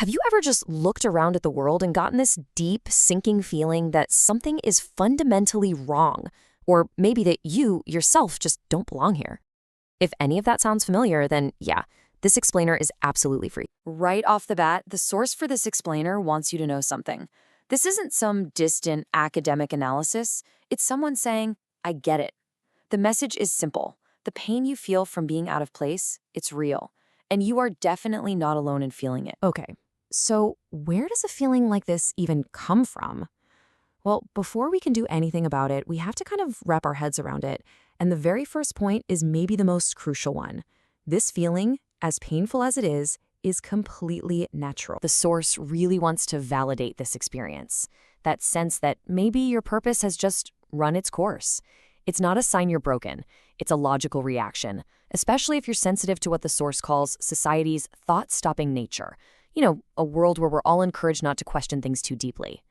Have you ever just looked around at the world and gotten this deep, sinking feeling that something is fundamentally wrong? Or maybe that you, yourself, just don't belong here? If any of that sounds familiar, then yeah, this explainer is absolutely free. Right off the bat, the source for this explainer wants you to know something. This isn't some distant academic analysis. It's someone saying, I get it. The message is simple. The pain you feel from being out of place, it's real. And you are definitely not alone in feeling it. Okay, so where does a feeling like this even come from? Well, before we can do anything about it, we have to kind of wrap our heads around it. And the very first point is maybe the most crucial one. This feeling, as painful as it is completely natural. The source really wants to validate this experience, that sense that maybe your purpose has just run its course. It's not a sign you're broken. It's a logical reaction, especially if you're sensitive to what the source calls society's thought-stopping nature. You know, a world where we're all encouraged not to question things too deeply.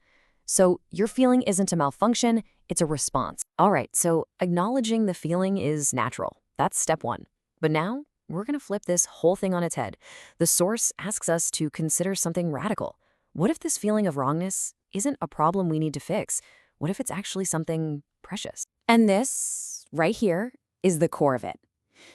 So your feeling isn't a malfunction, it's a response. All right, so acknowledging the feeling is natural. That's step one. But now, we're going to flip this whole thing on its head. The source asks us to consider something radical. What if this feeling of wrongness isn't a problem we need to fix? What if it's actually something precious? And this, right here, is the core of it.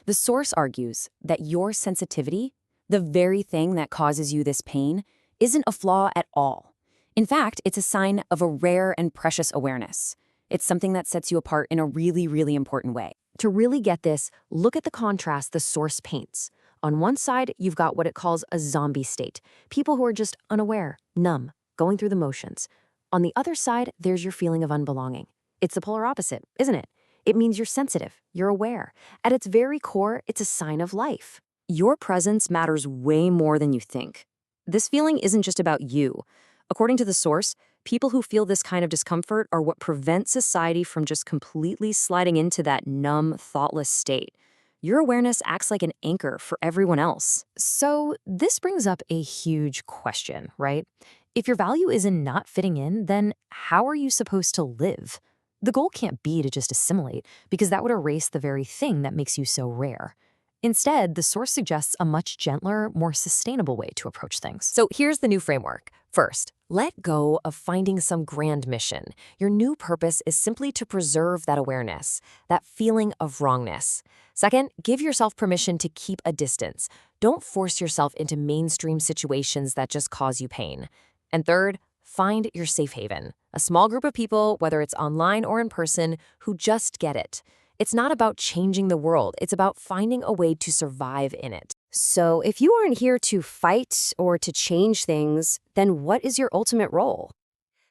The source argues that your sensitivity, the very thing that causes you this pain, isn't a flaw at all. In fact, it's a sign of a rare and precious awareness. It's something that sets you apart in a really, really important way. To really get this, look at the contrast the source paints. On one side, you've got what it calls a zombie state, people who are just unaware, numb, going through the motions. On the other side, there's your feeling of unbelonging. It's the polar opposite, isn't it? It means you're sensitive, you're aware. At its very core, it's a sign of life. Your presence matters way more than you think. This feeling isn't just about you. According to the source, people who feel this kind of discomfort are what prevents society from just completely sliding into that numb, thoughtless state. Your awareness acts like an anchor for everyone else. So this brings up a huge question, right? If your value is in not fitting in, then how are you supposed to live? The goal can't be to just assimilate, because that would erase the very thing that makes you so rare. Instead, the source suggests a much gentler, more sustainable way to approach things. So here's the new framework. First, let go of finding some grand mission. Your new purpose is simply to preserve that awareness, that feeling of wrongness. Second, give yourself permission to keep a distance. Don't force yourself into mainstream situations that just cause you pain. And third, find your safe haven, a small group of people, whether it's online or in person, who just get it. It's not about changing the world. It's about finding a way to survive in it. So if you aren't here to fight or to change things, then what is your ultimate role?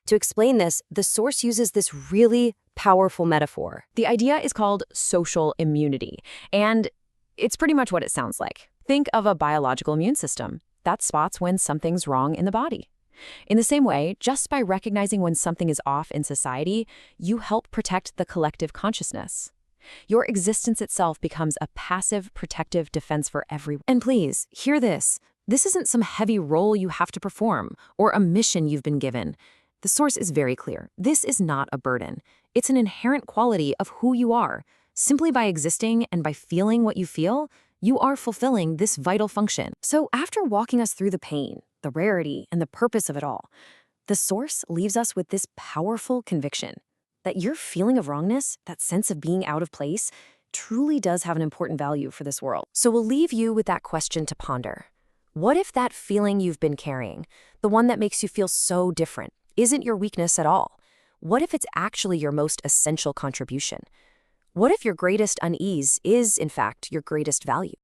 To explain this, the source uses this really powerful metaphor. The idea is called social immunity, and it's pretty much what it sounds like. Think of a biological immune system that spots when something's wrong in the body. In the same way, just by recognizing when something is off in society, you help protect the collective consciousness. Your existence itself becomes a passive, protective defense for everyone. And please, hear this. This isn't some heavy role you have to perform or a mission you've been given. The source is very clear. This is not a burden. It's an inherent quality of who you are. Simply by existing and by feeling what you feel, you are fulfilling this vital function. So after walking us through the pain, the rarity, and the purpose of it all, the source leaves us with this powerful conviction that your feeling of wrongness, that sense of being out of place, truly does have an important value for this world. So we'll leave you with that question to ponder. What if that feeling you've been carrying, the one that makes you feel so different, isn't your weakness at all? What if it's actually your most essential contribution? What if your greatest unease is, in fact, your greatest value?